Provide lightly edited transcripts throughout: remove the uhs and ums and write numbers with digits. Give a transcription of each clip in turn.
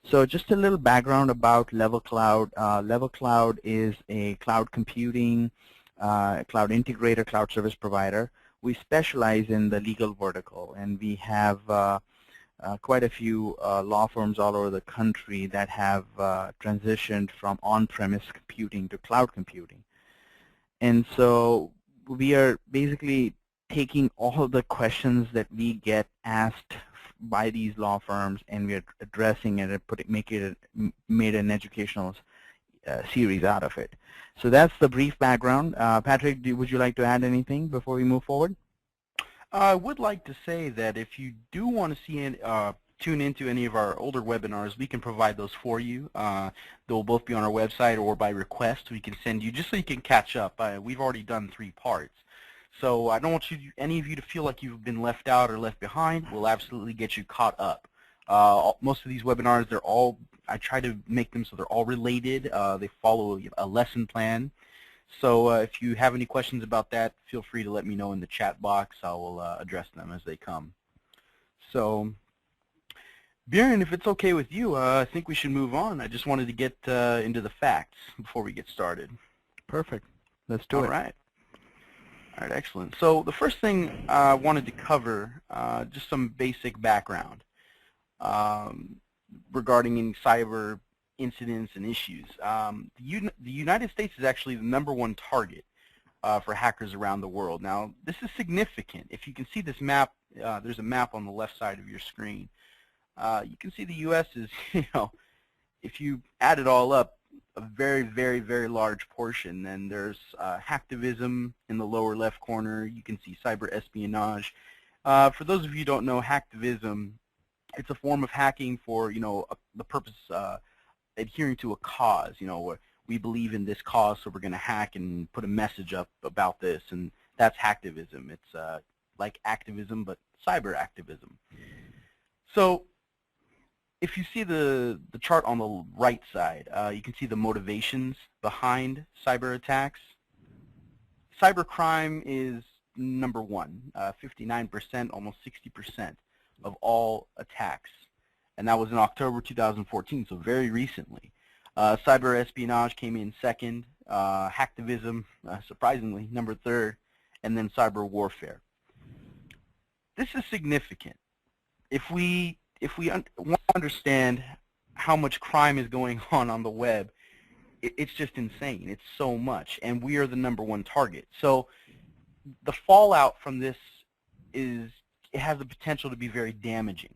So just a little background about LevelCloud. LevelCloud is a cloud computing, cloud integrator, cloud service provider. We specialize in the legal vertical, and we have quite a few law firms all over the country that have transitioned from on-premise computing to cloud computing. And so we are basically taking all of the questions that we get asked by these law firms, and we're addressing it and made an educational series out of it. So that's the brief background. Patrick, would you like to add anything before we move forward? I would like to say that if you do want to see tune into any of our older webinars, we can provide those for you. They'll both be on our website, or by request we can send you just so you can catch up. We've already done 3 parts. So I don't want any of you to feel like you've been left out or left behind. We'll absolutely get you caught up. Most of these webinars, I try to make them so they're all related. They follow a lesson plan. So if you have any questions about that, feel free to let me know in the chat box. I will address them as they come. So, Biren, if it's okay with you, I think we should move on. I just wanted to get into the facts before we get started. Perfect. Let's do it. All right. All right, excellent. So the first thing I wanted to cover, just some basic background regarding any cyber incidents and issues. The United States is actually the #1 target for hackers around the world. Now, this is significant. If you can see this map, there's a map on the left side of your screen. You can see the U.S. is, if you add it all up, a very, very, very large portion. Then there's hacktivism in the lower left corner. You can see cyber espionage. For those of you who don't know, hacktivism, it's a form of hacking for, the purpose adhering to a cause. We believe in this cause, so we're going to hack and put a message up about this, and that's hacktivism. It's like activism, but cyber activism. So if you see the chart on the right side, you can see the motivations behind cyber attacks. Cybercrime is #1, 59%, almost 60% of all attacks. And that was in October 2014, so very recently. Cyber espionage came in second, hacktivism, surprisingly, #3, and then cyber warfare. This is significant. If we want to understand how much crime is going on the web, it's just insane. It's so much, and we are the #1 target. So the fallout from this it has the potential to be very damaging.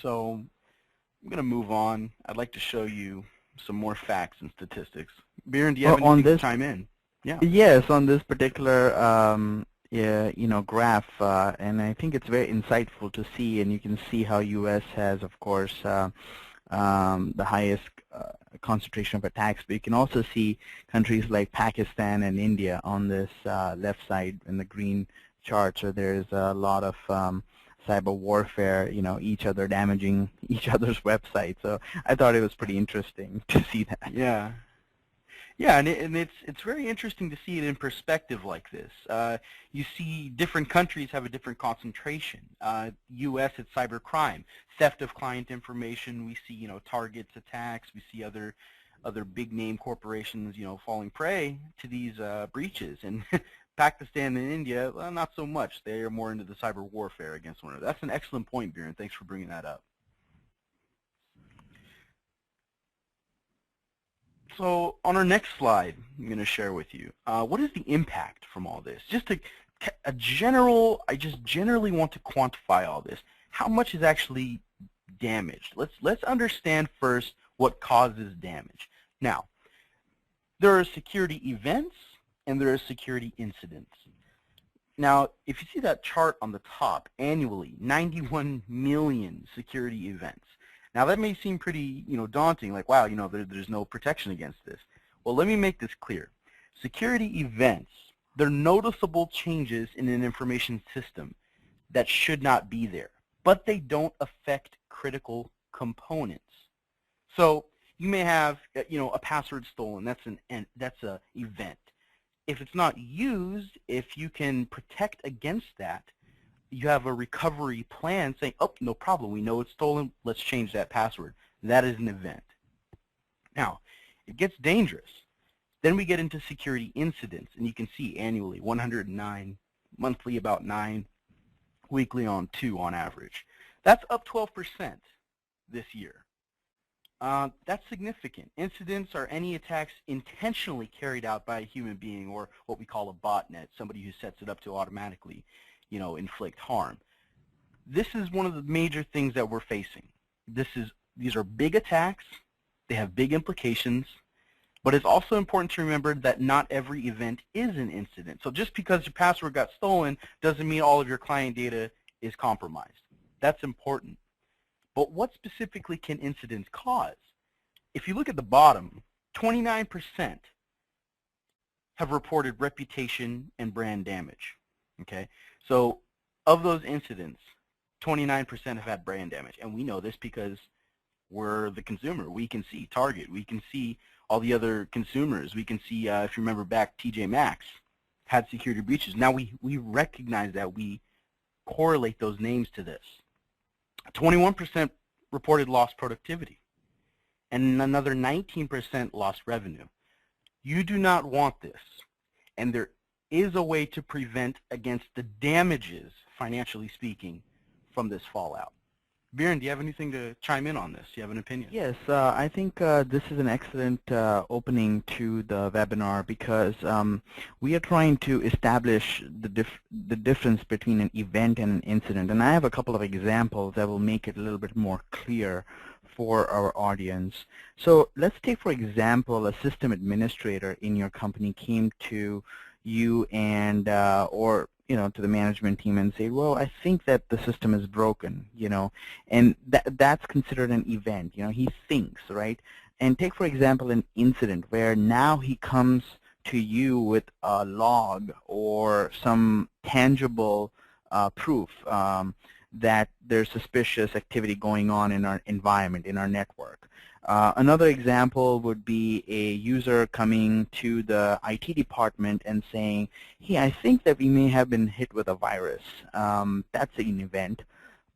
So I'm going to move on. I'd like to show you some more facts and statistics. Biren, do you have anything to chime in? Yeah. Yes, on this particular graph, and I think it's very insightful to see, and you can see how U.S. has, of course, the highest concentration of attacks, but you can also see countries like Pakistan and India on this left side in the green chart. So there's a lot of cyber warfare, each other damaging each other's website. So I thought it was pretty interesting to see that. Yeah. Yeah, and it's very interesting to see it in perspective like this. You see different countries have a different concentration. U.S. it's cybercrime, theft of client information. We see targets attacks. We see other big name corporations falling prey to these breaches. And Pakistan and India, well, not so much. They are more into the cyber warfare against one another. That's an excellent point, Biren. Thanks for bringing that up. So on our next slide, I'm going to share with you what is the impact from all this. I just generally want to quantify all this. How much is actually damaged? Let's understand first what causes damage. Now, there are security events and there are security incidents. Now, if you see that chart on the top, annually, 91 million security events. Now that may seem pretty, daunting, like, wow, there's no protection against this. Well, let me make this clear. Security events, they're noticeable changes in an information system that should not be there, but they don't affect critical components. So you may have, a password stolen. That's an event. If it's not used, if you can protect against that, you have a recovery plan saying, oh, no problem, we know it's stolen, let's change that password. That is an event. Now, it gets dangerous. Then we get into security incidents, and you can see annually 109, monthly about 9, weekly on 2 on average. That's up 12% this year. That's significant. Incidents are any attacks intentionally carried out by a human being, or what we call a botnet, somebody who sets it up to automatically, inflict harm. This is one of the major things that we're facing. These are big attacks. They have big implications. But it's also important to remember that not every event is an incident. So just because your password got stolen doesn't mean all of your client data is compromised. That's important. But what specifically can incidents cause? If you look at the bottom, 29% have reported reputation and brand damage. Okay? So of those incidents, 29% have had brand damage. And we know this because we're the consumer. We can see Target. We can see all the other consumers. We can see, if you remember back, TJ Maxx had security breaches. Now we recognize that. We correlate those names to this. 21% reported lost productivity, and another 19% lost revenue. You do not want this, and there is a way to prevent against the damages, financially speaking, from this fallout. Biren, do you have anything to chime in on this? Do you have an opinion? Yes, I think this is an excellent opening to the webinar because we are trying to establish the difference between an event and an incident. And I have a couple of examples that will make it a little bit more clear for our audience. So let's take, for example, a system administrator in your company came to you and or to the management team and say, well, I think that the system is broken, and that's considered an event. He thinks, right? And take, for example, an incident where now he comes to you with a log or some tangible proof that there's suspicious activity going on in our environment, in our network. Another example would be a user coming to the IT department and saying, hey, I think that we may have been hit with a virus. That's an event.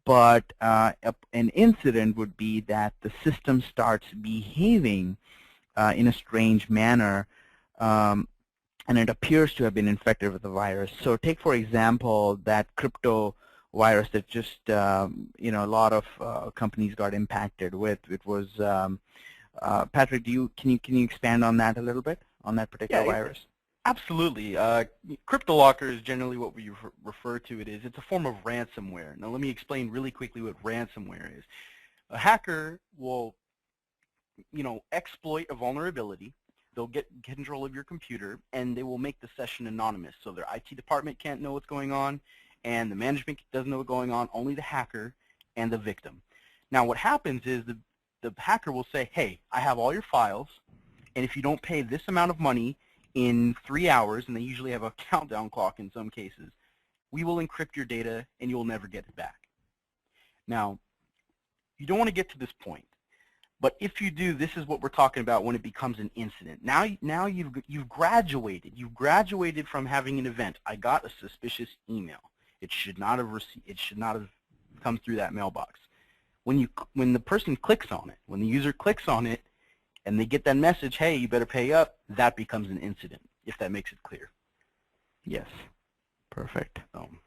But an incident would be that the system starts behaving in a strange manner, and it appears to have been infected with the virus. So take, for example, that crypto virus that just a lot of companies got impacted with. It was Patrick. Can you expand on that a little bit, on that particular virus? Absolutely. CryptoLocker is generally what we refer to it as. It's a form of ransomware. Now let me explain really quickly what ransomware is. A hacker will exploit a vulnerability. They'll get control of your computer, and they will make the session anonymous. So their IT department can't know what's going on, and the management doesn't know what's going on, only the hacker and the victim. Now what happens is the hacker will say, hey, I have all your files, and if you don't pay this amount of money in 3 hours, and they usually have a countdown clock in some cases, we will encrypt your data and you will never get it back. Now, you don't want to get to this point, but if you do, this is what we're talking about when it becomes an incident. Now you've graduated. You've graduated from having an event. I got a suspicious email. It should not have come through that mailbox. When the person clicks on it, when the user clicks on it, and they get that message, hey, you better pay up, that becomes an incident, if that makes it clear. Yes. Perfect. I'm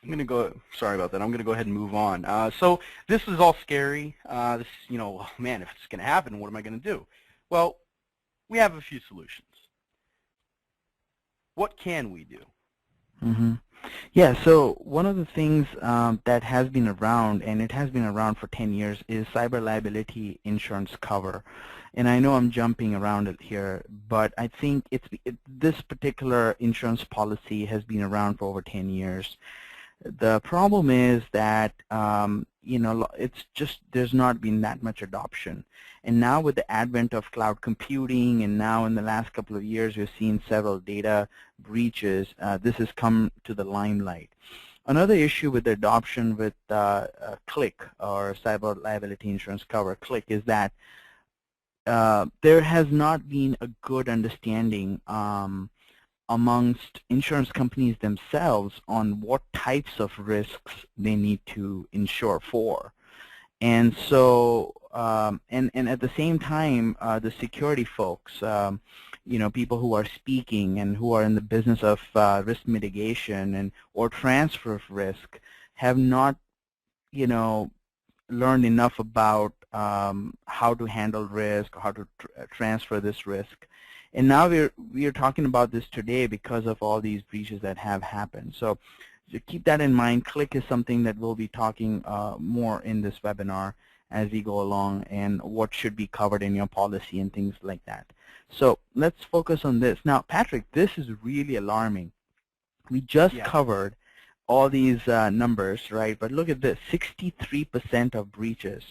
going to go, sorry about that, I'm going to go ahead and move on. So this is all scary. Man, if it's going to happen, what am I going to do? Well, we have a few solutions. What can we do? Mm-hmm. Yeah, so one of the things that has been around, and it has been around for 10 years, is cyber liability insurance cover. And I know I'm jumping around it here, but I think this particular insurance policy has been around for over 10 years. The problem is that it's just there's not been that much adoption. And now with the advent of cloud computing, and now in the last couple of years we've seen several data breaches, this has come to the limelight. Another issue with the adoption with CLIC, or Cyber Liability Insurance Cover, CLIC, is that there has not been a good understanding amongst insurance companies themselves on what types of risks they need to insure for. And so, and at the same time, the security folks, people who are speaking and who are in the business of risk mitigation and or transfer of risk have not, learned enough about how to handle risk, how to transfer this risk. And now we are talking about this today because of all these breaches that have happened. So keep that in mind. Click is something that we'll be talking more in this webinar as we go along, and what should be covered in your policy and things like that. So let's focus on this. Now, Patrick, this is really alarming. We just covered all these numbers, right? But look at this, 63% of breaches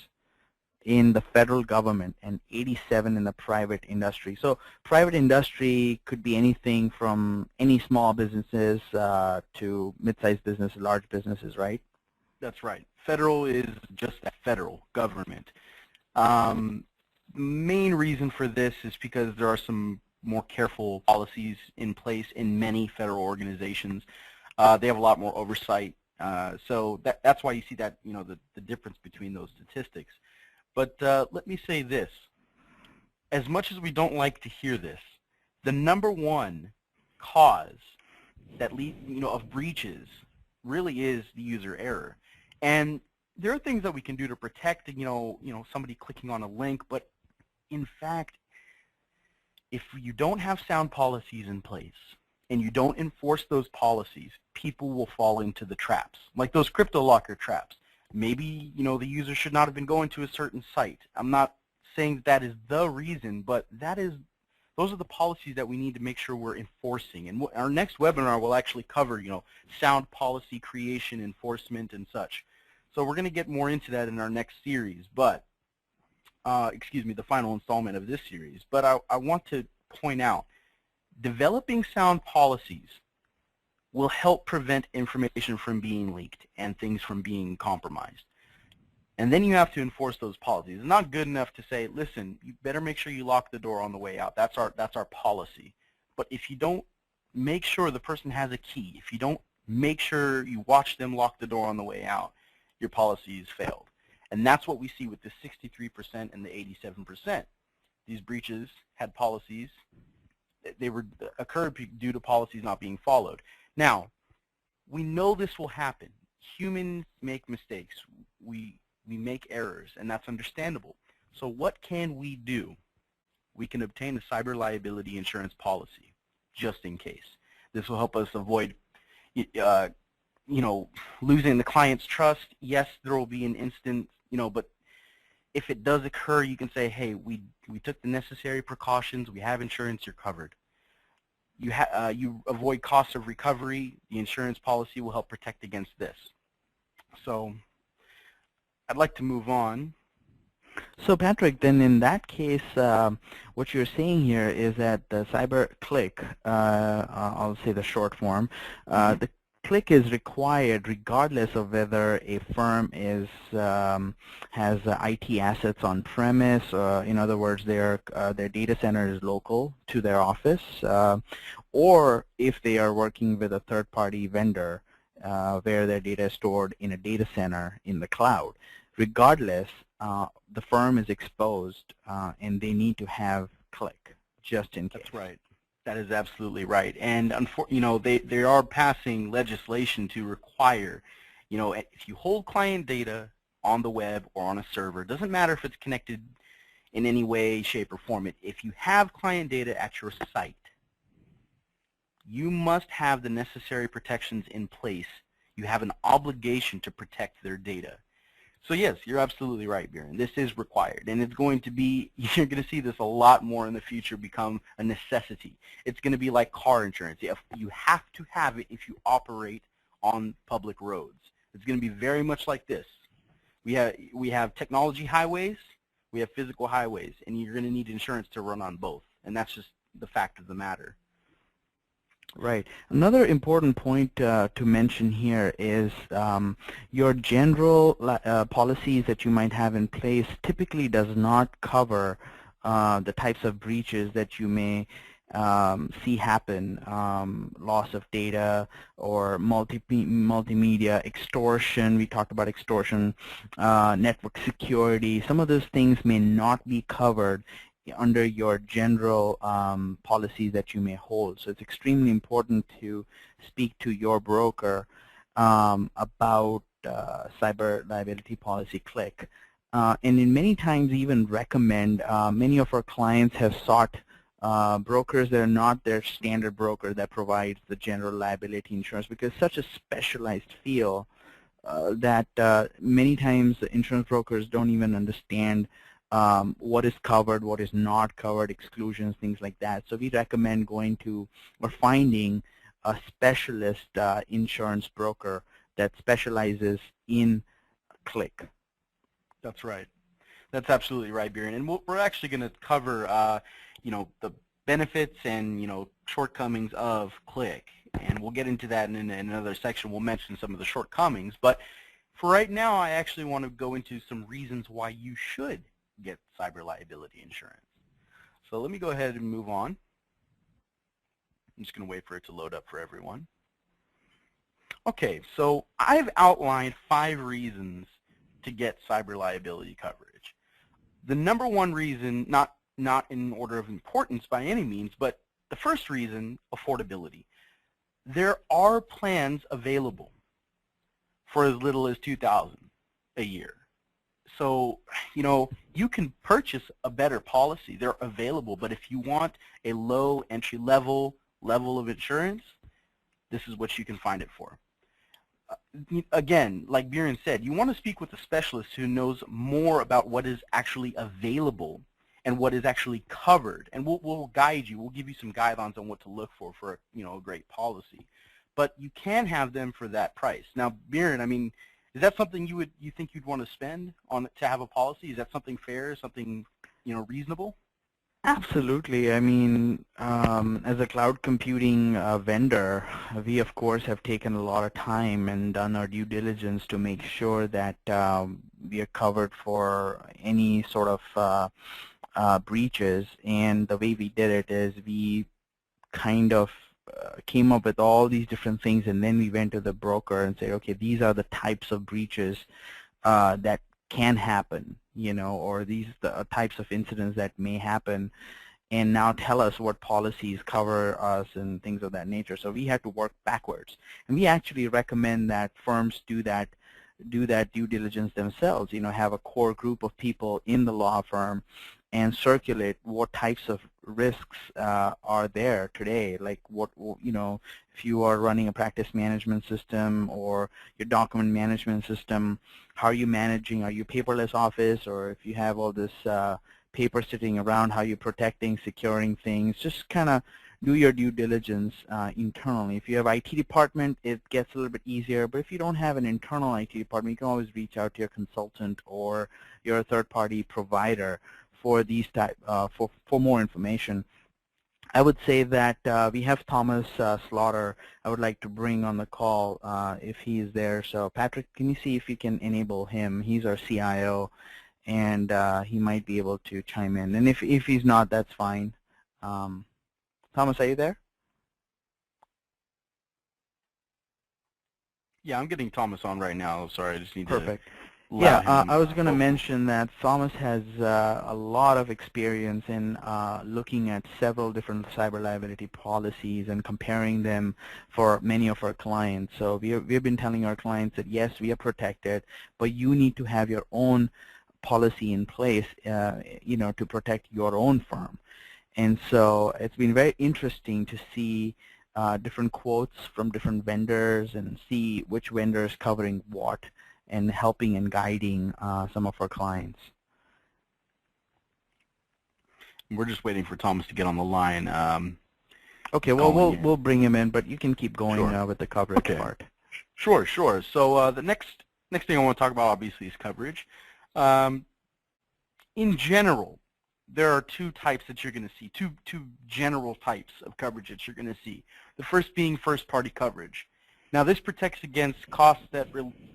in the federal government and 87 in the private industry. So private industry could be anything from any small businesses to mid-sized businesses, large businesses, right? That's right. Federal is just that, federal government. Main reason for this is because there are some more careful policies in place in many federal organizations. They have a lot more oversight. So that's why you see that, the difference between those statistics. But let me say this. As much as we don't like to hear this, the number one cause that of breaches really is the user error. And there are things that we can do to protect, somebody clicking on a link, but in fact, if you don't have sound policies in place and you don't enforce those policies, people will fall into the traps, like those crypto locker traps. Maybe, the user should not have been going to a certain site. I'm not saying that is the reason, but those are the policies that we need to make sure we're enforcing. And our next webinar will actually cover, sound policy creation, enforcement, and such. So we're going to get more into that in our next series, but, the final installment of this series. But I want to point out, developing sound policies will help prevent information from being leaked and things from being compromised. And then you have to enforce those policies. It's not good enough to say, listen, you better make sure you lock the door on the way out. That's our policy. But if you don't make sure the person has a key, if you don't make sure you watch them lock the door on the way out, your policy has failed. And that's what we see with the 63% and the 87%. These breaches had policies. They occurred due to policies not being followed. Now, we know this will happen. Humans make mistakes. We make errors, and that's understandable. So what can we do? We can obtain a cyber liability insurance policy, just in case. This will help us avoid, losing the client's trust. Yes, there will be an instant, but if it does occur, you can say, hey, we took the necessary precautions. We have insurance. You're covered. You avoid costs of recovery. The insurance policy will help protect against this. So I'd like to move on. So Patrick, then in that case, what you're saying here is that the cyber click, I'll say the short form, the click is required regardless of whether a firm has IT assets on premise. In other words, their data center is local to their office, or if they are working with a third-party vendor where their data is stored in a data center in the cloud. Regardless, the firm is exposed, and they need to have click just in case. That's right. That is absolutely right. And they are passing legislation to require, if you hold client data on the web or on a server, it doesn't matter if it's connected in any way, shape, or form. If you have client data at your site, you must have the necessary protections in place. You have an obligation to protect their data. So yes, you're absolutely right, Biren. This is required, and it's going to be, you're going to see this a lot more in the future become a necessity. It's going to be like car insurance. You have to have it if you operate on public roads. It's going to be very much like this. We have technology highways, we have physical highways, and you're going to need insurance to run on both, and that's just the fact of the matter. Right. Another important point to mention here is your general policies that you might have in place typically does not cover the types of breaches that you may see happen, loss of data or multimedia extortion. We talked about extortion, network security. Some of those things may not be covered under your general policies that you may hold. So it's extremely important to speak to your broker about cyber liability policy click. And in many times even recommend, many of our clients have sought brokers that are not their standard broker that provides the general liability insurance, because it's such a specialized field that many times the insurance brokers don't even understand what is covered, what is not covered, exclusions, things like that. So we recommend going to or finding a specialist insurance broker that specializes in click. That's right. That's absolutely right, Biren. And we're actually going to cover, you know, the benefits and, you know, shortcomings of click. And we'll get into that in another section. We'll mention some of the shortcomings. But for right now, I actually want to go into some reasons why you should get cyber liability insurance. So let me go ahead and move on. I'm just going to wait for it to load up for everyone. Okay, so I've outlined 5 reasons to get cyber liability coverage. The number one reason, not in order of importance by any means, but the first reason, affordability. There are plans available for as little as $2,000 a year. So, you know, you can purchase a better policy. They're available, but if you want a low entry level of insurance, this is what you can find it for. Again, like Biren said, you want to speak with a specialist who knows more about what is actually available and what is actually covered, and we'll guide you. We'll give you some guidelines on what to look for you know, a great policy. But you can have them for that price. Now, Biren, I mean, is that something you think you'd want to spend on to have a policy? Is that something fair, something, you know, reasonable? Absolutely. I mean, as a cloud computing vendor, we of course have taken a lot of time and done our due diligence to make sure that we are covered for any sort of breaches. And the way we did it is we kind of came up with all these different things, and then we went to the broker and said, okay, these are the types of breaches that can happen, you know, or these the types of incidents that may happen, and now tell us what policies cover us and things of that nature. So we had to work backwards, and we actually recommend that firms do that due diligence themselves. You know, have a core group of people in the law firm and circulate what types of risks are there today, like what, you know, if you are running a practice management system or your document management system, how are you managing? Are you paperless office, or if you have all this paper sitting around, how are you protecting, securing things? Just kind of do your due diligence internally. If you have IT department, it gets a little bit easier, but if you don't have an internal IT department, you can always reach out to your consultant or your third-party provider for these type for more information. I would say that we have Thomas Slaughter. I would like to bring on the call if he is there. So Patrick, can you see if you can enable him? He's our CIO, and he might be able to chime in. And if he's not, that's fine. Thomas, are you there? Yeah, I'm getting Thomas on right now. Sorry, I just need Perfect. to Yeah, I was going to mention that Thomas has a lot of experience in looking at several different cyber liability policies and comparing them for many of our clients. So we've been telling our clients that yes, we are protected, but you need to have your own policy in place, you know, to protect your own firm. And so it's been very interesting to see different quotes from different vendors and see which vendor is covering what, and helping and guiding some of our clients. We're just waiting for Thomas to get on the line. Okay, well, we'll bring him in, but you can keep going with the coverage part. Sure. So the next thing I want to talk about, obviously, is coverage. In general, there are 2 types that you're going to see, two general types of coverage that you're going to see. The first being first-party coverage. Now, this protects against costs that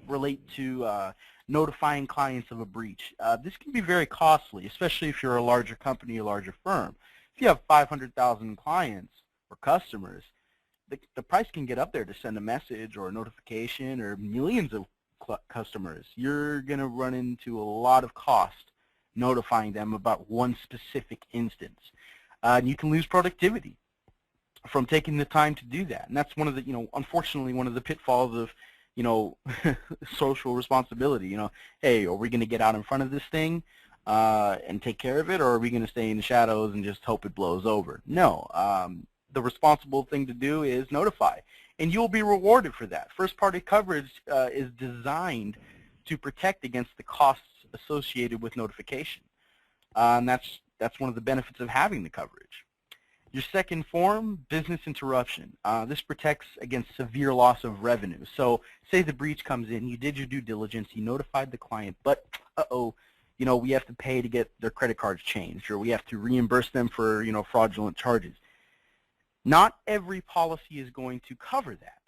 relate to notifying clients of a breach. This can be very costly, especially if you're a larger company, a larger firm. If you have 500,000 clients or customers, the price can get up there to send a message or a notification, or millions of customers. You're going to run into a lot of cost notifying them about one specific instance. And you can lose productivity from taking the time to do that. And that's one of the, unfortunately, one of the pitfalls of, social responsibility. Hey, are we going to get out in front of this thing and take care of it, or are we going to stay in the shadows and just hope it blows over? No. The responsible thing to do is notify, and you'll be rewarded for that. First-party coverage is designed to protect against the costs associated with notification, and that's one of the benefits of having the coverage. Your second form, business interruption. This protects against severe loss of revenue. So say the breach comes in, you did your due diligence, you notified the client, but we have to pay to get their credit cards changed, or we have to reimburse them for fraudulent charges. Not every policy is going to cover that,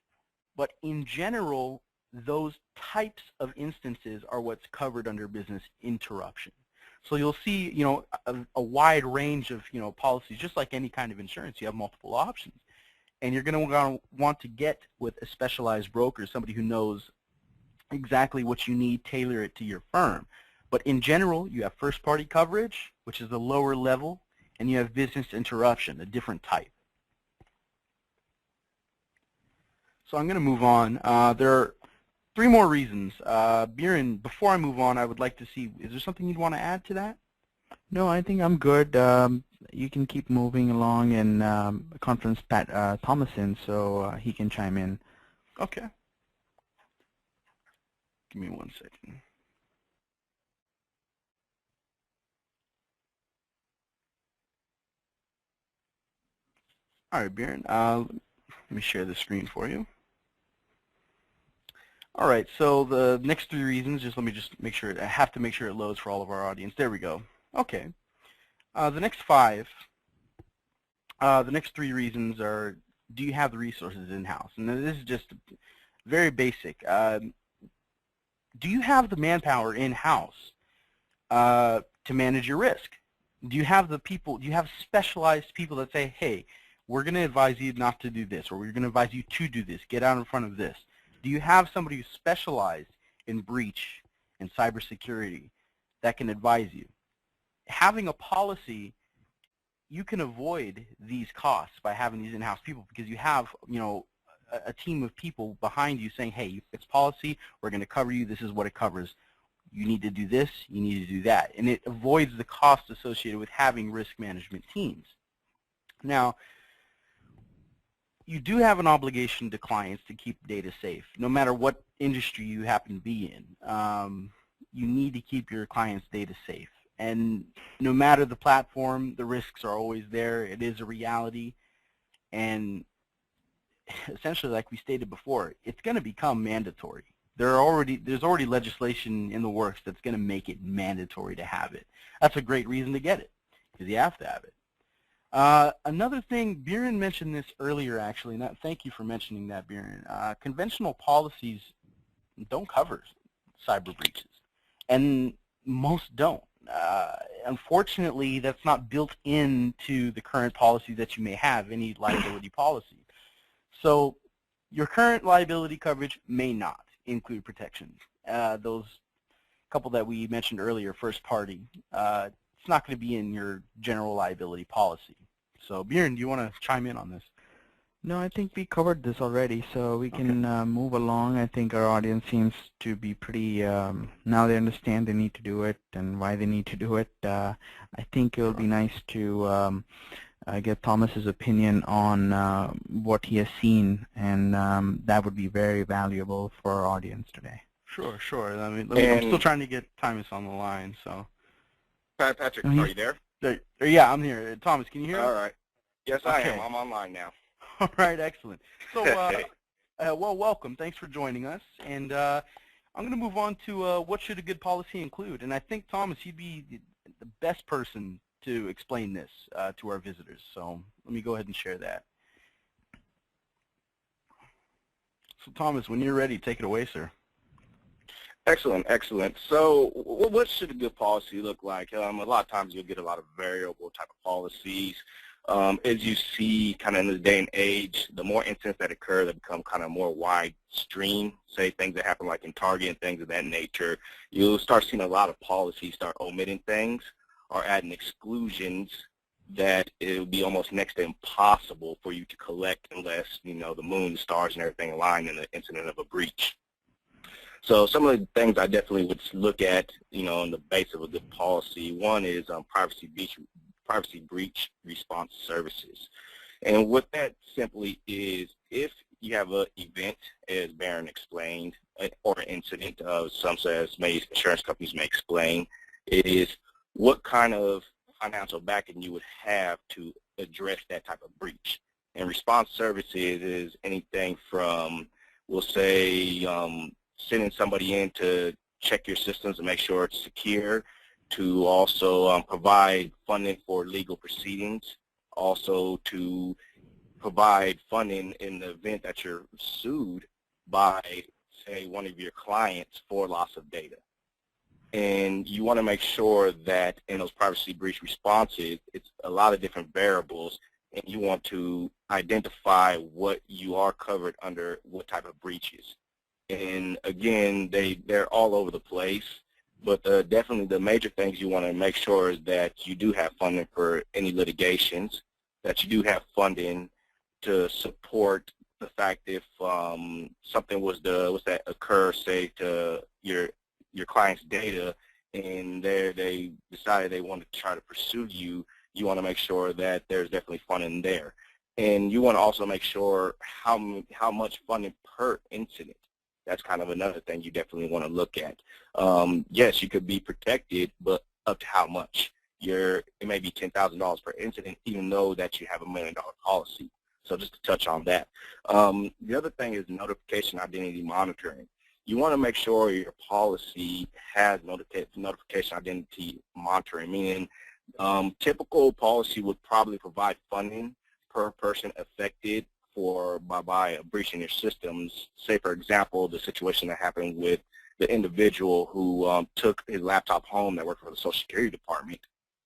but in general, those types of instances are what's covered under business interruption. So you'll see, a wide range of, policies. Just like any kind of insurance, you have multiple options, and you're going to want to get with a specialized broker, somebody who knows exactly what you need, tailor it to your firm. But in general, you have first-party coverage, which is the lower level, and you have business interruption, a different type. So I'm going to move on. There are 3 more reasons. Biren, before I move on, I would like to see, is there something you'd want to add to that? No, I think I'm good. You can keep moving along and conference Pat Thomas in, so he can chime in. Okay. Give me 1 second. All right, Biren. Let me share the screen for you. All right, so the next 3 reasons, let me make sure, I have to make sure it loads for all of our audience. There we go. Okay. The next 5, the next 3 reasons are, do you have the resources in-house? And this is just very basic. Do you have the manpower in-house to manage your risk? Do you have the people, do you have specialized people that say, hey, we're going to advise you not to do this, or we're going to advise you to do this, get out in front of this? Do you have somebody who's specialized in breach and cybersecurity that can advise you? Having a policy, you can avoid these costs by having these in-house people, because you have, a team of people behind you saying, hey, it's policy, we're going to cover you, this is what it covers. You need to do this, you need to do that. And it avoids the cost associated with having risk management teams. Now, you do have an obligation to clients to keep data safe, no matter what industry you happen to be in. You need to keep your clients' data safe. And no matter the platform, the risks are always there. It is a reality. And essentially, like we stated before, it's going to become mandatory. There's already legislation in the works that's going to make it mandatory to have it. That's a great reason to get it, because you have to have it. Another thing, Biren mentioned this earlier, actually, and thank you for mentioning that, Biren. Conventional policies don't cover cyber breaches, and most don't. Unfortunately, that's not built into the current policy that you may have, any liability policy. So your current liability coverage may not include protections. Those couple that we mentioned earlier, first party, it's not going to be in your general liability policy. So Biren, do you want to chime in on this? No, I think we covered this already, so we can move along. I think our audience seems to be pretty, now they understand they need to do it and why they need to do it. I think it will be nice to get Thomas's opinion on what he has seen, and that would be very valuable for our audience today. Sure, sure. I mean, I'm still trying to get Thomas on the line, so. Patrick, are you there? Yeah, I'm here. Thomas, can you hear me? All right. Yes, I am. I'm online now. All right, excellent. So, well, welcome. Thanks for joining us. And I'm going to move on to what should a good policy include. And I think, Thomas, you'd be the best person to explain this to our visitors. So let me go ahead and share that. So, Thomas, when you're ready, take it away, sir. Excellent, excellent. So what should a good policy look like? A lot of times you'll get a lot of variable type of policies. As you see kind of in this day and age, the more incidents that occur that become kind of more wide stream, say things that happen like in Target and things of that nature, you'll start seeing a lot of policies start omitting things or adding exclusions that it would be almost next to impossible for you to collect unless, you know, the moon, the stars, and everything align in the incident of a breach. So some of the things I definitely would look at, you know, on the base of a good policy, one is privacy breach response services. And what that simply is, if you have an event, as Biren explained, or an incident, some says insurance companies may explain, is what kind of financial backing you would have to address that type of breach. And response services is anything from, we'll say, sending somebody in to check your systems and make sure it's secure, to also provide funding for legal proceedings, also to provide funding in the event that you're sued by, say, one of your clients for loss of data. And you want to make sure that in those privacy breach responses, it's a lot of different variables, and you want to identify what you are covered under, what type of breaches. And again, they're all over the place, but definitely the major things you want to make sure is that you do have funding for any litigations, that you do have funding to support the fact if something was to occur, say, to your client's data, and they decided they want to try to pursue you, you want to make sure that there's definitely funding there. And you want to also make sure how much funding per incident. That's kind of another thing you definitely want to look at. Yes, you could be protected, but up to how much? It may be $10,000 per incident, even though that you have $1 million policy. So just to touch on that. The other thing is notification identity monitoring. You want to make sure your policy has notification identity monitoring, meaning typical policy would probably provide funding per person affected by breaching your systems. Say, for example, the situation that happened with the individual who took his laptop home that worked for the Social Security Department,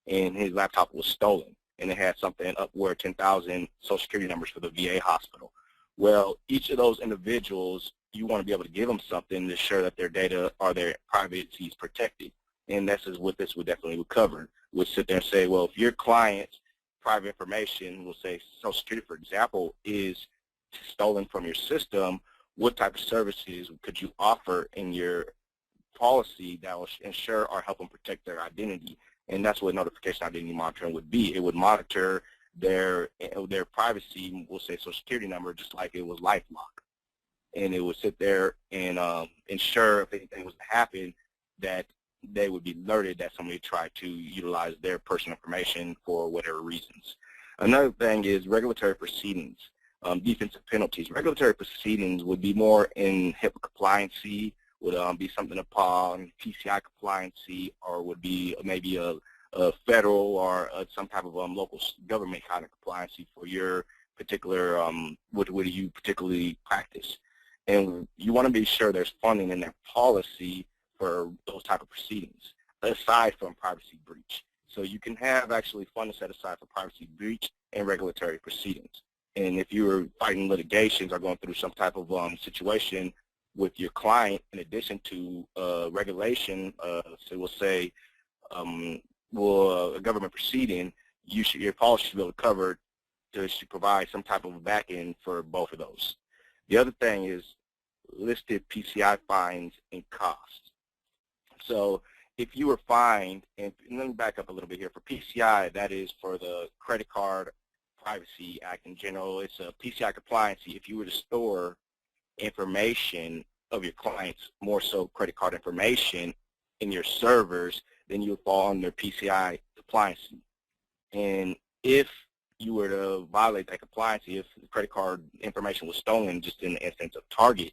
and his laptop was stolen, and it had something upward 10,000 Social Security numbers for the VA hospital. Well, each of those individuals, you want to be able to give them something to ensure that their data or their privacy is protected. And this is what this would definitely cover. We'd sit there and say, well, if your client's private information, we'll say Social Security, for example, is stolen from your system, what type of services could you offer in your policy that will ensure or help them protect their identity? And that's what notification identity monitoring would be. It would monitor their privacy, we'll say Social Security number, just like it was LifeLock. And it would sit there and ensure if anything was to happen that they would be alerted that somebody tried to utilize their personal information for whatever reasons. Another thing is regulatory proceedings, defensive penalties. Regulatory proceedings would be more in HIPAA compliancy, would be something upon PCI compliancy, or would be maybe a federal or some type of local government kind of compliancy for your particular, what you particularly practice. And you want to be sure there's funding in that policy for those type of proceedings, aside from privacy breach. So you can have actually funding set aside for privacy breach and regulatory proceedings. And if you're fighting litigations or going through some type of situation with your client, in addition to regulation, so we'll say, a government proceeding, your policy should be able to cover to provide some type of back-end for both of those. The other thing is listed PCI fines and costs. So if you were fined, and let me back up a little bit here, for PCI, that is for the Credit Card Privacy Act in general. It's a PCI compliancy. If you were to store information of your clients, more so credit card information, in your servers, then you would fall under PCI compliancy. And if you were to violate that compliancy, if the credit card information was stolen, just in the instance of Target,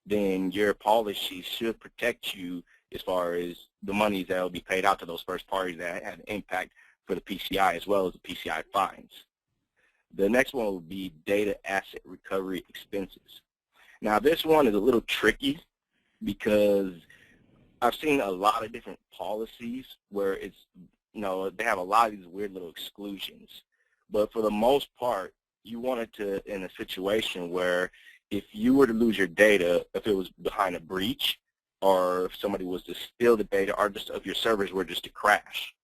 then your policy should protect you as far as the monies that will be paid out to those first parties that had an impact for the PCI, as well as the PCI fines. The next one would be data asset recovery expenses. Now this one is a little tricky because I've seen a lot of different policies where it's, they have a lot of these weird little exclusions. But for the most part, you want it to, in a situation where if you were to lose your data, if it was behind a breach, or if somebody was to steal the data, or just if your servers were just to crash,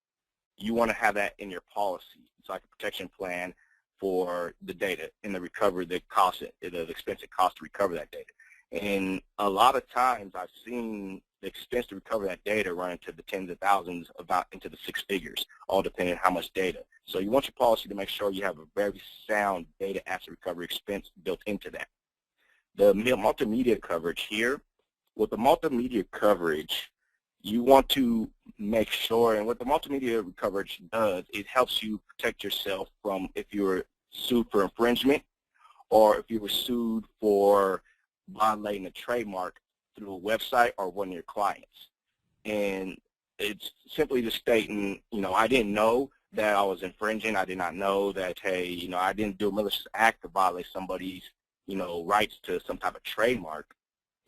you want to have that in your policy. It's like a protection plan for the data and the recovery, the cost, the expense it costs to recover that data. And a lot of times I've seen the expense to recover that data run into the tens of thousands, about into the six figures, all depending on how much data. So you want your policy to make sure you have a very sound data asset recovery expense built into that. The multimedia coverage here, with the multimedia coverage, you want to make sure, and what the multimedia coverage does, it helps you protect yourself from if you were sued for infringement or if you were sued for violating a trademark through a website or one of your clients. And it's simply just stating, I didn't know that I was infringing. I did not know that, hey, I didn't do a malicious act to violate somebody's, rights to some type of trademark.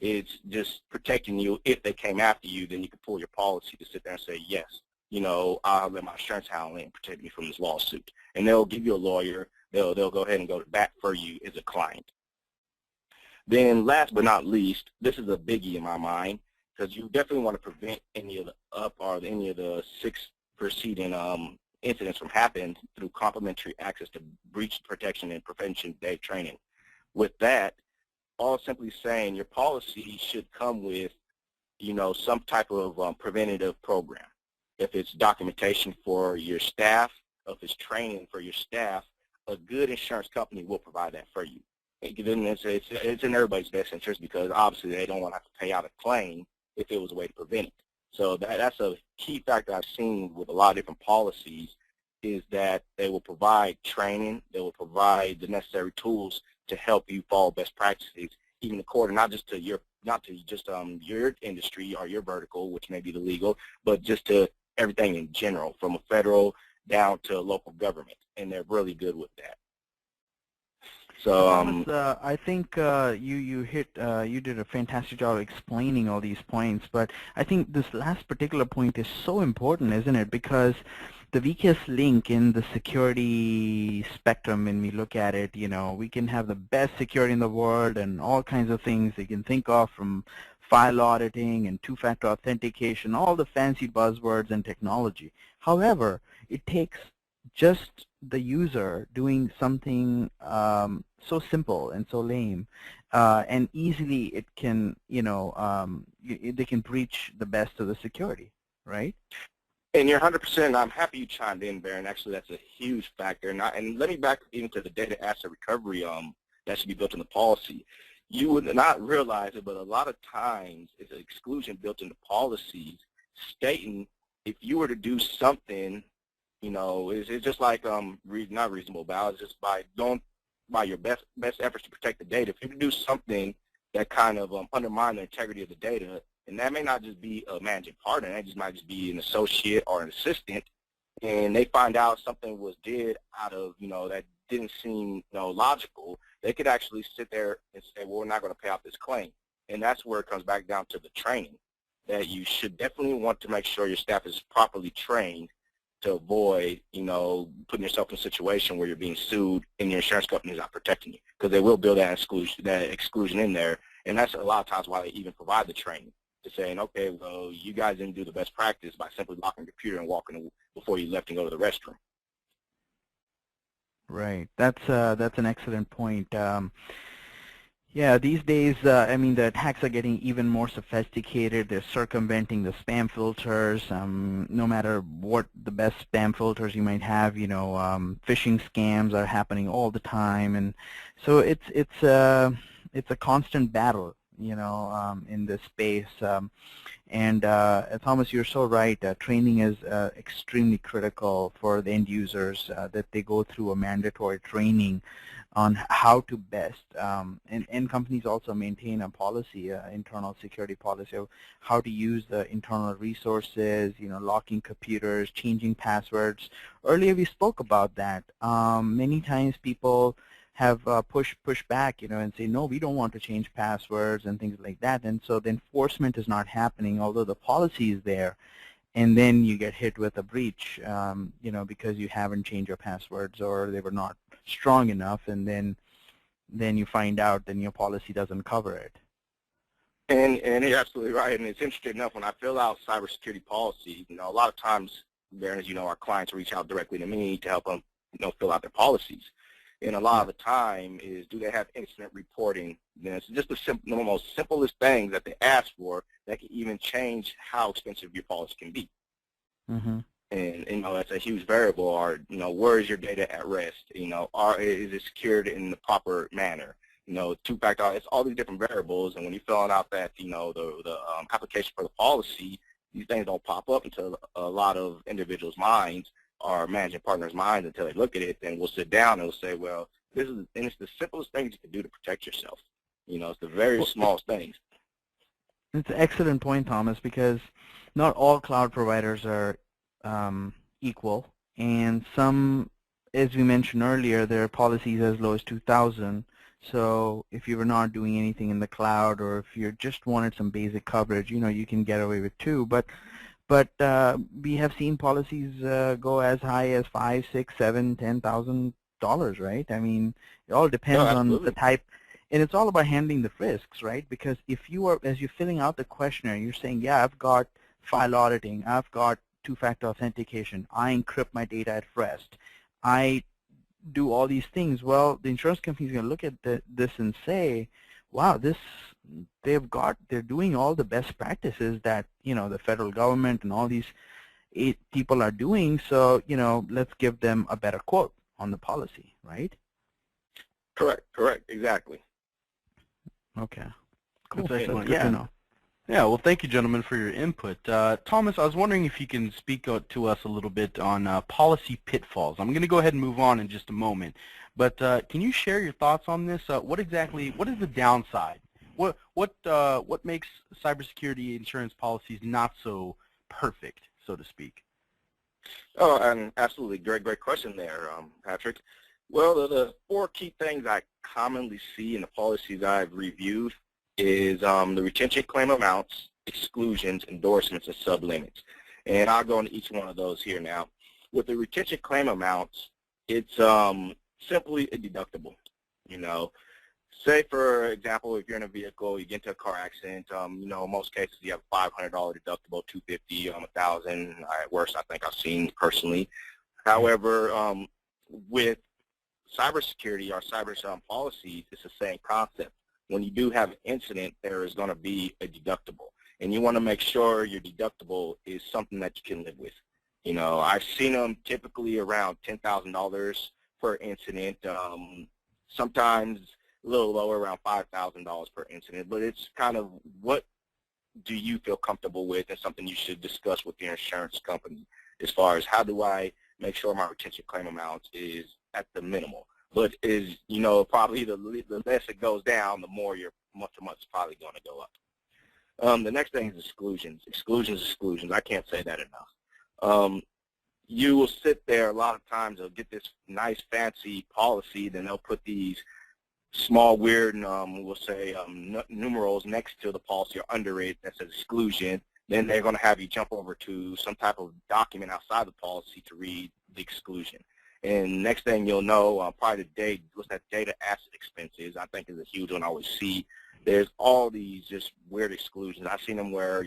It's just protecting you. If they came after you, then you can pull your policy to sit there and say, yes, I'll let my insurance handle it and protect me from this lawsuit. And they'll give you a lawyer. They'll go ahead and go to bat for you as a client. Then last but not least, this is a biggie in my mind, because you definitely want to prevent any of the six preceding incidents from happening through complimentary access to breach protection and prevention day training. With that, all simply saying your policy should come with, some type of preventative program. If it's documentation for your staff, if it's training for your staff, a good insurance company will provide that for you. It's in everybody's best interest, because obviously they don't want to have to pay out a claim if it was a way to prevent it. So that's a key factor I've seen with a lot of different policies, is that they will provide training, they will provide the necessary tools to help you follow best practices, even according not just your industry or your vertical, which may be the legal, but just to everything in general, from a federal down to local government, and they're really good with that. So Thomas, I think you did a fantastic job explaining all these points, but I think this last particular point is so important, isn't it? Because the weakest link in the security spectrum, when we look at it, we can have the best security in the world and all kinds of things you can think of, from file auditing and two-factor authentication, all the fancy buzzwords and technology. However, it takes just the user doing something so simple and so lame, and easily it can, they can breach the best of the security, right? And you're 100%. I'm happy you chimed in, Biren. Actually, that's a huge factor. And let me back even to the data asset recovery that should be built in the policy. You would not realize it, but a lot of times it's an exclusion built into policies stating if you were to do something, it's just like not reasonable balance, just by your best efforts to protect the data. If you do something that kind of undermine the integrity of the data, and that may not just be a managing partner, that just might just be an associate or an assistant, and they find out something was did out of, that didn't seem, logical, they could actually sit there and say, well, we're not going to pay out this claim. And that's where it comes back down to the training, that you should definitely want to make sure your staff is properly trained to avoid, putting yourself in a situation where you're being sued and your insurance company is not protecting you, because they will build that exclusion in there. And that's a lot of times why they even provide the training, to saying, okay, well, you guys didn't do the best practice by simply locking the computer and walking before you left and go to the restroom. Right. That's an excellent point. Yeah, these days, the attacks are getting even more sophisticated. They're circumventing the spam filters. No matter what the best spam filters you might have, phishing scams are happening all the time, and so it's a constant battle, in this space. And Thomas, you're so right. Training is extremely critical for the end users, that they go through a mandatory training on how to best, and companies also maintain a policy, internal security policy of how to use the internal resources, locking computers, changing passwords. Earlier we spoke about that. Many times people have push back, and say, no, we don't want to change passwords and things like that. And so the enforcement is not happening, although the policy is there. And then you get hit with a breach, because you haven't changed your passwords or they were not strong enough, and then you find out then your policy doesn't cover it. And you're absolutely right. And it's interesting enough, when I fill out cybersecurity policy, a lot of times, Biren, as you know, our clients reach out directly to me to help them, fill out their policies. And a lot of the time is, do they have incident reporting? It's just the most simplest things that they ask for that can even change how expensive your policy can be. Mm-hmm. And that's a huge variable. Or where is your data at rest? Is it secured in the proper manner? Two-factor. It's all these different variables. And when you're filling out that the application for the policy, these things don't pop up until a lot of individuals' minds, or managing partners' minds, until they look at it. Then we'll sit down and we'll say, well, it's the simplest things you can do to protect yourself. It's the very smallest things. It's an excellent point, Thomas, because not all cloud providers are equal, and some, as we mentioned earlier, there are policies as low as 2,000. So if you were not doing anything in the cloud, or if you just wanted some basic coverage, you can get away with 2. But we have seen policies go as high as $5,000, $6,000, $7,000, $10,000, right? I mean, it all depends on the type. And it's all about handling the risks, right? Because if you are, as you're filling out the questionnaire, you're saying, yeah, I've got file auditing, I've got two-factor authentication, I encrypt my data at rest, I do all these things. Well, the insurance company is going to look at this and say, wow, they're doing all the best practices that, the federal government and all these people are doing, so, let's give them a better quote on the policy, right? Correct, exactly. Okay, cool. That's excellent. Good to know. Yeah, well, thank you, gentlemen, for your input. Thomas, I was wondering if you can speak to us a little bit on policy pitfalls. I'm going to go ahead and move on in just a moment, but can you share your thoughts on this? What is the downside? What makes cybersecurity insurance policies not so perfect, so to speak? Oh, and absolutely, great question there, Patrick. Well, the 4 key things I commonly see in the policies I've reviewed is the retention claim amounts, exclusions, endorsements, and sublimits. And I'll go into each one of those here now. With the retention claim amounts, it's simply a deductible. Say, for example, if you're in a vehicle, you get into a car accident, in most cases you have a $500 deductible, $250, $1,000. At worst, I think I've seen personally. However, with cybersecurity or cyber policies, it's the same concept. When you do have an incident, there is going to be a deductible, and you want to make sure your deductible is something that you can live with. I've seen them typically around $10,000 per incident, sometimes a little lower, around $5,000 per incident, but it's kind of, what do you feel comfortable with, and something you should discuss with your insurance company as far as, how do I make sure my retention claim amount is at the minimal. But is, probably the less it goes down, the more your month-to-month is probably going to go up. The next thing is exclusions. Exclusions. I can't say that enough. You will sit there, a lot of times they'll get this nice fancy policy, then they'll put these small weird, we'll say, numerals next to the policy or under it that says exclusion. Then they're going to have you jump over to some type of document outside the policy to read the exclusion. And next thing you'll know, probably what's that data asset expenses, I think is a huge one I always see. There's all these just weird exclusions. I've seen them where,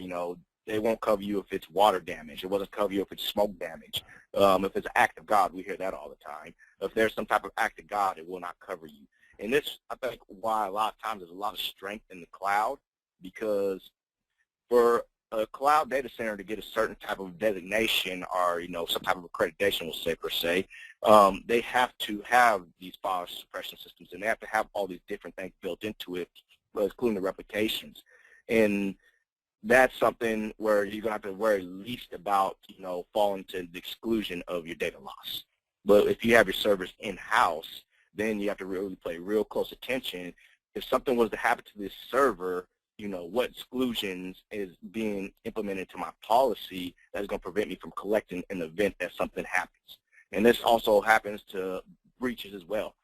they won't cover you if it's water damage. It doesn't cover you if it's smoke damage. If it's an act of God, we hear that all the time. If there's some type of act of God, it will not cover you. And this, I think, why a lot of times there's a lot of strength in the cloud, because for a cloud data center to get a certain type of designation or, some type of accreditation, we'll say, per se, they have to have these file suppression systems, and they have to have all these different things built into it, including the replications. And that's something where you're going to have to worry least about, falling to the exclusion of your data loss. But if you have your servers in-house, then you have to really pay real close attention. If something was to happen to this server, what exclusions is being implemented to my policy that is going to prevent me from collecting in the event that something happens. And this also happens to breaches as well.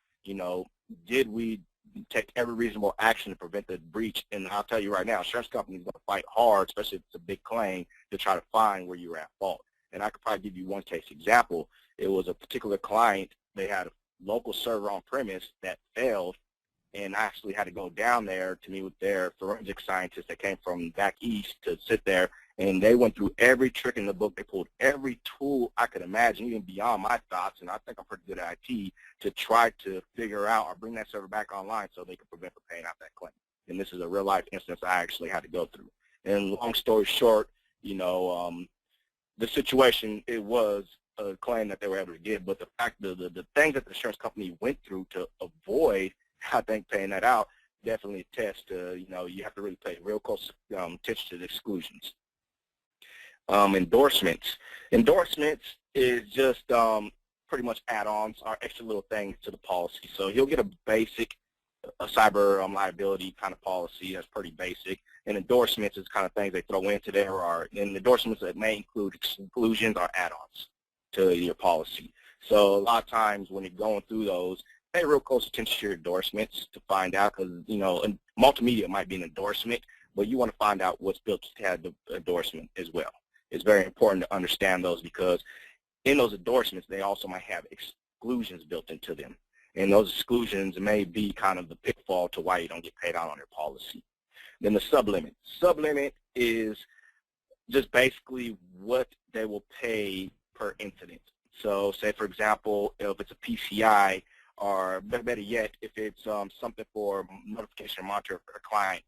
did we take every reasonable action to prevent the breach? And I'll tell you right now, insurance companies are going to fight hard, especially if it's a big claim, to try to find where you were at fault. And I could probably give you one case example. It was a particular client. They had a local server on premise that failed, and I actually had to go down there to meet with their forensic scientists that came from back east to sit there, and they went through every trick in the book. They pulled every tool I could imagine, even beyond my thoughts, and I think I'm pretty good at IT, to try to figure out or bring that server back online so they could prevent from paying out that claim. And this is a real-life instance I actually had to go through. And long story short, the situation, it was a claim that they were able to get, but the fact, the things that the insurance company went through to avoid, I think, paying that out definitely attests to, you have to really pay real close attention to the exclusions. Endorsements. Endorsements is just pretty much add-ons or extra little things to the policy. So you'll get a basic cyber liability kind of policy that's pretty basic. And endorsements is kind of things they throw into there, and endorsements that may include exclusions or add-ons to your policy. So a lot of times when you're going through those, pay real close attention to your endorsements to find out, because multimedia might be an endorsement, but you want to find out what's built to have the endorsement as well. It's very important to understand those, because in those endorsements they also might have exclusions built into them, and those exclusions may be kind of the pitfall to why you don't get paid out on your policy. Then the sublimit. Sublimit is just basically what they will pay per incident. So say, for example, if it's a PCI, or better yet, if it's something for notification or monitor for a client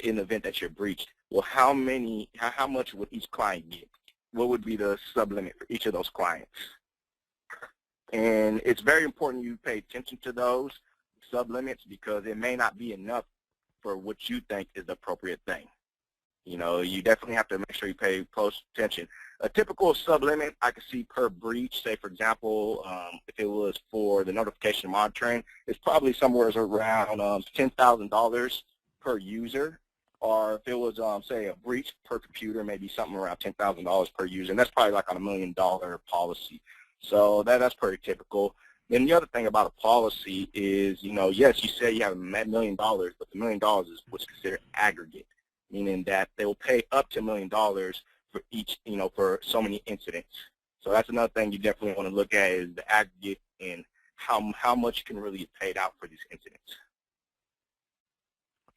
in the event that you're breached, well, how much would each client get? What would be the sublimit for each of those clients? And it's very important you pay attention to those sublimits, because it may not be enough for what you think is the appropriate thing. You definitely have to make sure you pay close attention. A typical sublimit I could see per breach, say for example, if it was for the notification monitoring, it's probably somewhere around $10,000 per user. Or if it was, say, a breach per computer, maybe something around $10,000 per user, and that's probably like on $1 million policy. So that's pretty typical. Then the other thing about a policy is, yes, you say you have $1 million, but the $1 million is what's considered aggregate, meaning that they will pay up to $1 million for each, for so many incidents. So that's another thing you definitely want to look at, is the aggregate and how much you can really get paid out for these incidents.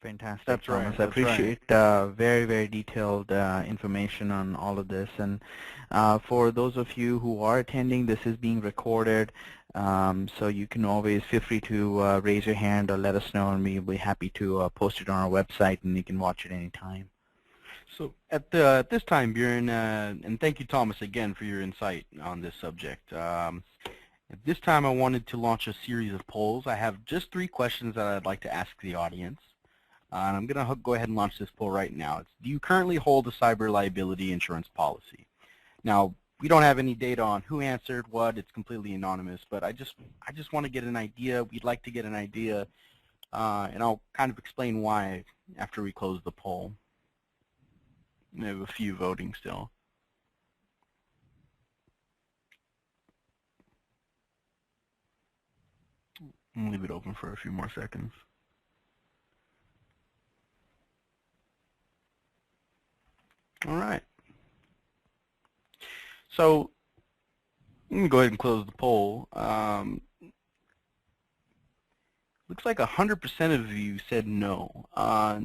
Fantastic, That's right. Thomas. I appreciate very, very detailed information on all of this. And for those of you who are attending, this is being recorded, so you can always feel free to raise your hand or let us know, and we'll be happy to post it on our website, and you can watch it anytime. So at this time, Biren, and thank you, Thomas, again for your insight on this subject. At this time, I wanted to launch a series of polls. I have just 3 questions that I'd like to ask the audience. And I'm going to go ahead and launch this poll right now. It's, do you currently hold a cyber liability insurance policy? Now, we don't have any data on who answered what. It's completely anonymous, but I just want to get an idea. We'd like to get an idea, and I'll kind of explain why after we close the poll. We have a few voting still. I'll leave it open for a few more seconds. All right. So I'm going to go ahead and close the poll. Looks like 100% of you said no.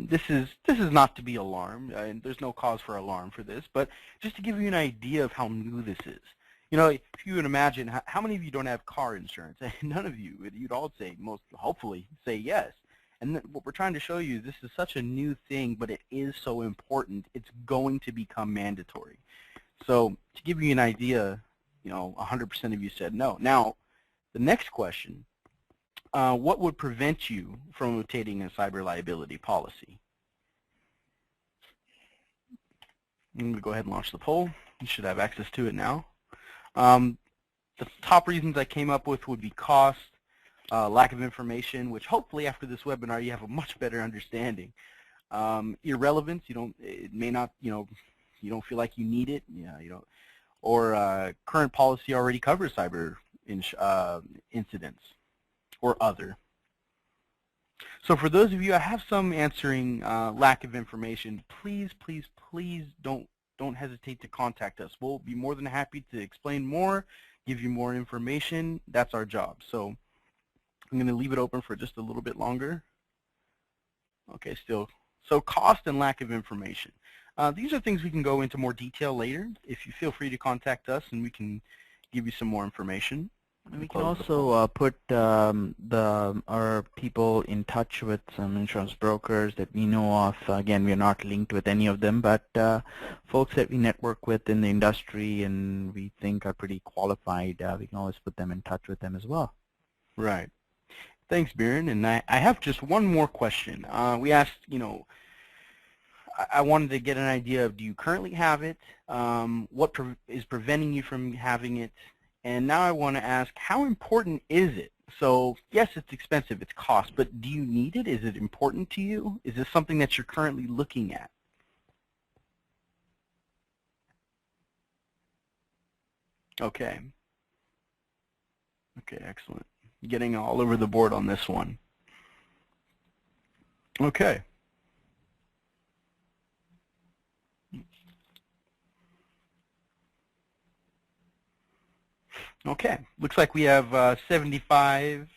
This is not to be alarmed. There's no cause for alarm for this, but just to give you an idea of how new this is. If you would imagine, how many of you don't have car insurance? None of you. You'd all say, hopefully, say yes. And what we're trying to show you, this is such a new thing, but it is so important. It's going to become mandatory. So to give you an idea, 100% of you said no. Now, the next question, what would prevent you from obtaining a cyber liability policy? I'm going to go ahead and launch the poll. You should have access to it now. The top reasons I came up with would be cost, lack of information, which hopefully after this webinar you have a much better understanding. Irrelevance, it may not, you don't feel like you need it, or current policy already covers cyber incidents, or other. So for those of you, I have some answering lack of information. Please, please, please don't hesitate to contact us. We'll be more than happy to explain more, give you more information. That's our job. So I'm going to leave it open for just a little bit longer. Okay, still. So cost and lack of information. These are things we can go into more detail later. If you feel free to contact us and we can give you some more information. And we can also put our people in touch with some insurance brokers that we know of. Again, we're not linked with any of them, but folks that we network with in the industry and we think are pretty qualified, we can always put them in touch with them as well. Right. Thanks, Biren. And I have just one more question. We asked, I wanted to get an idea of, do you currently have it? What is preventing you from having it? And now I want to ask, how important is it? So yes, it's expensive, it's cost, but do you need it? Is it important to you? Is this something that you're currently looking at? Okay. Okay, excellent. Getting all over the board on this one. Okay. Okay, looks like we have 75%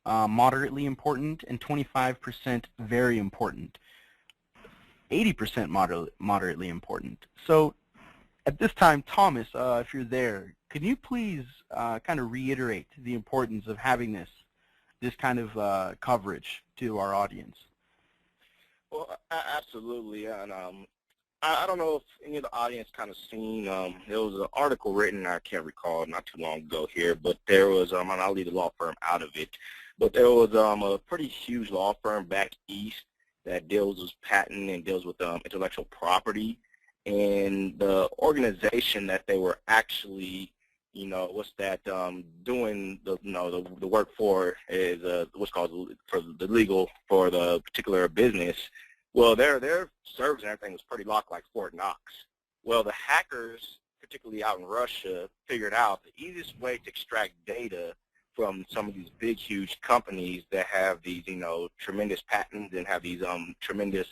moderately important and 25% very important. 80% moderately important. So at this time, Thomas, if you're there, can you please kind of reiterate the importance of having this kind of coverage to our audience? Well, absolutely, and I don't know if any of the audience kind of seen, there was an article written, I can't recall, not too long ago here, but there was, and I'll leave the law firm out of it, but there was a pretty huge law firm back east that deals with patent and deals with intellectual property, and the organization that they were actually, doing the work for is what's called for the legal for the particular business. Well, their servers and everything was pretty locked like Fort Knox. Well, the hackers, particularly out in Russia, figured out the easiest way to extract data from some of these big, huge companies that have these, tremendous patents and have these tremendous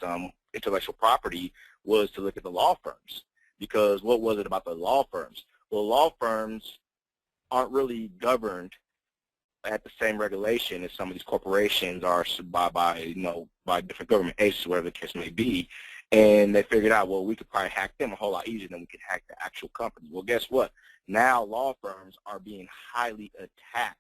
intellectual property was to look at the law firms. Because what was it about the law firms? Well, law firms aren't really governed at the same regulation as some of these corporations are by different government agencies, whatever the case may be. And they figured out, well, we could probably hack them a whole lot easier than we could hack the actual company. Well, guess what? Now law firms are being highly attacked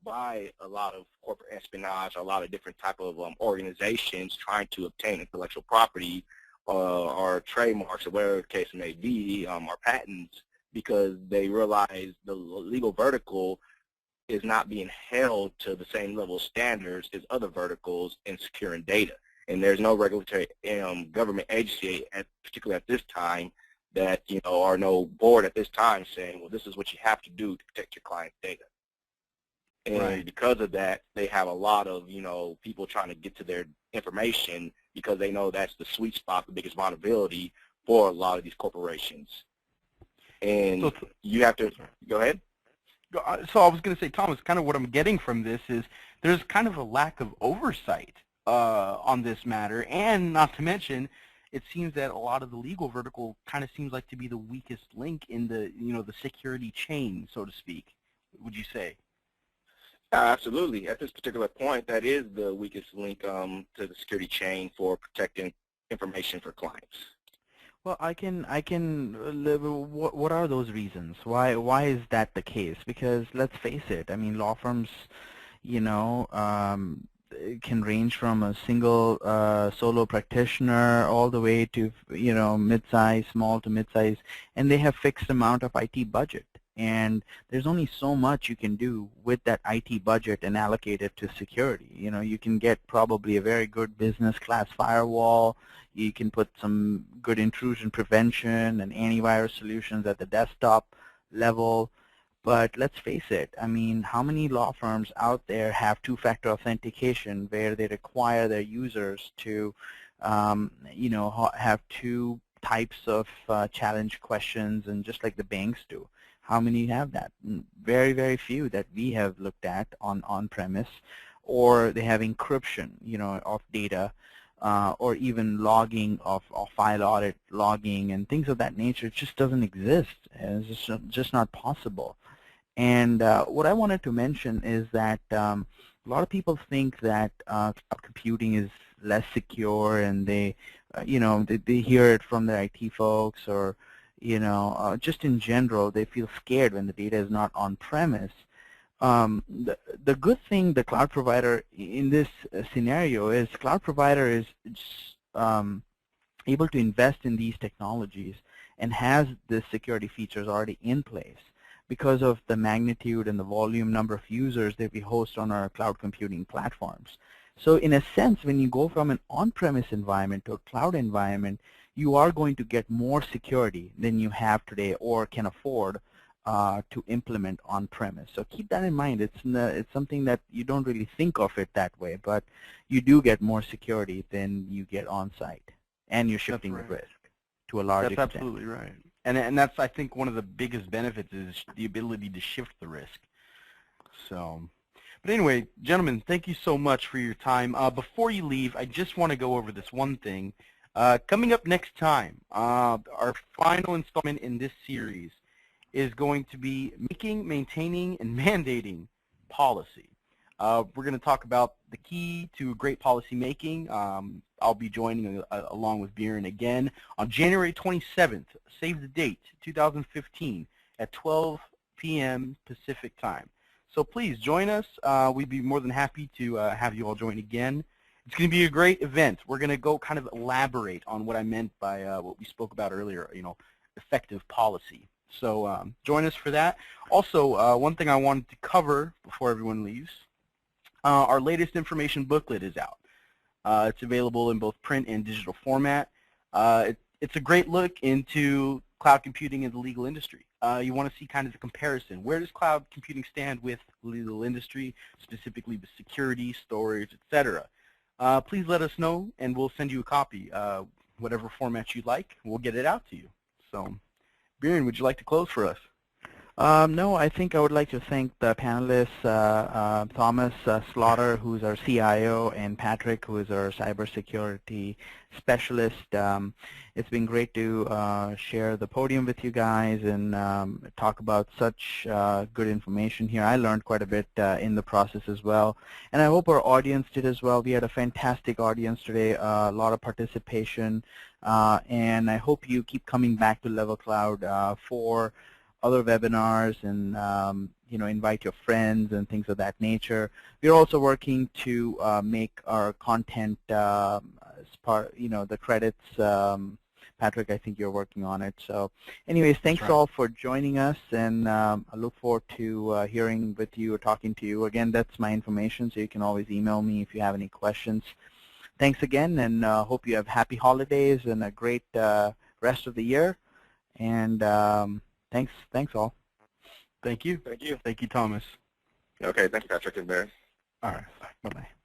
by a lot of corporate espionage, a lot of different type of organizations trying to obtain intellectual property or trademarks or whatever the case may be, or patents, because they realize the legal vertical is not being held to the same level of standards as other verticals in securing data. And there's no regulatory government agency, particularly at this time, that, or no board at this time saying, well, this is what you have to do to protect your client's data. And right. Because of that, they have a lot of, people trying to get to their information because they know that's the sweet spot, the biggest vulnerability for a lot of these corporations. And so, you have to, go ahead. So I was going to say, Thomas, kind of what I'm getting from this is there's kind of a lack of oversight on this matter, and not to mention, it seems that a lot of the legal vertical kind of seems like to be the weakest link in the, the security chain, so to speak. Would you say? Absolutely. At this particular point, that is the weakest link to the security chain for protecting information for clients. Well, what are those reasons? Why is that the case? Because let's face it, I mean, law firms, can range from a single solo practitioner all the way to, mid-size, small to mid-size, and they have fixed amount of IT budget. And there's only so much you can do with that IT budget and allocate it to security. You can get probably a very good business class firewall. You can put some good intrusion prevention and antivirus solutions at the desktop level. But let's face it, I mean, how many law firms out there have two-factor authentication where they require their users to, have two types of challenge questions, and just like the banks do? How many have that? Very, very few that we have looked at on-premise. or they have encryption, of data, or even logging of file audit logging and things of that nature. It just doesn't exist. And it's just not possible. And what I wanted to mention is that a lot of people think that cloud computing is less secure, and they hear it from their IT folks, or just in general, they feel scared when the data is not on premise. The good thing the cloud provider in this scenario is cloud provider is able to invest in these technologies and has the security features already in place because of the magnitude and the volume number of users that we host on our cloud computing platforms. So in a sense, when you go from an on-premise environment to a cloud environment, you are going to get more security than you have today or can afford to implement on-premise. So keep that in mind. It's something that you don't really think of it that way, but you do get more security than you get on-site, and you're shifting the risk to a large extent. That's absolutely right. And that's, I think, one of the biggest benefits is the ability to shift the risk. So, but anyway, gentlemen, thank you so much for your time. Before you leave, I just want to go over this one thing. Coming up next time, our final installment in this series is going to be making, maintaining, and mandating policy. We're going to talk about the key to great policy making. I'll be joining along with Biren again on January 27th. Save the date, 2015, at 12 p.m. Pacific time. So please join us. We'd be more than happy to have you all join again. It's going to be a great event. We're going to go kind of elaborate on what I meant by what we spoke about earlier, effective policy. So join us for that. Also, one thing I wanted to cover before everyone leaves, our latest information booklet is out. It's available in both print and digital format. It's a great look into cloud computing in the legal industry. You want to see kind of the comparison. Where does cloud computing stand with the legal industry, specifically with security, storage, etc.? Please let us know, and we'll send you a copy, whatever format you'd like. We'll get it out to you. So, Biren, would you like to close for us? No, I think I would like to thank the panelists, Thomas Slaughter, who's our CIO, and Patrick, who is our cybersecurity specialist. It's been great to share the podium with you guys and talk about such good information here. I learned quite a bit in the process as well, and I hope our audience did as well. We had a fantastic audience today, a lot of participation, and I hope you keep coming back to LevelCloud for other webinars, and invite your friends and things of that nature. We're also working to make our content as part, the credits. Patrick, I think you're working on it. So, anyways, thanks all for joining us, and I look forward to hearing with you or talking to you. Again, that's my information, so you can always email me if you have any questions. Thanks again, and hope you have happy holidays and a great rest of the year. And Thanks all. Thank you. Thank you, Thomas. Okay, thank you, Patrick and Biren. All right. Bye-bye.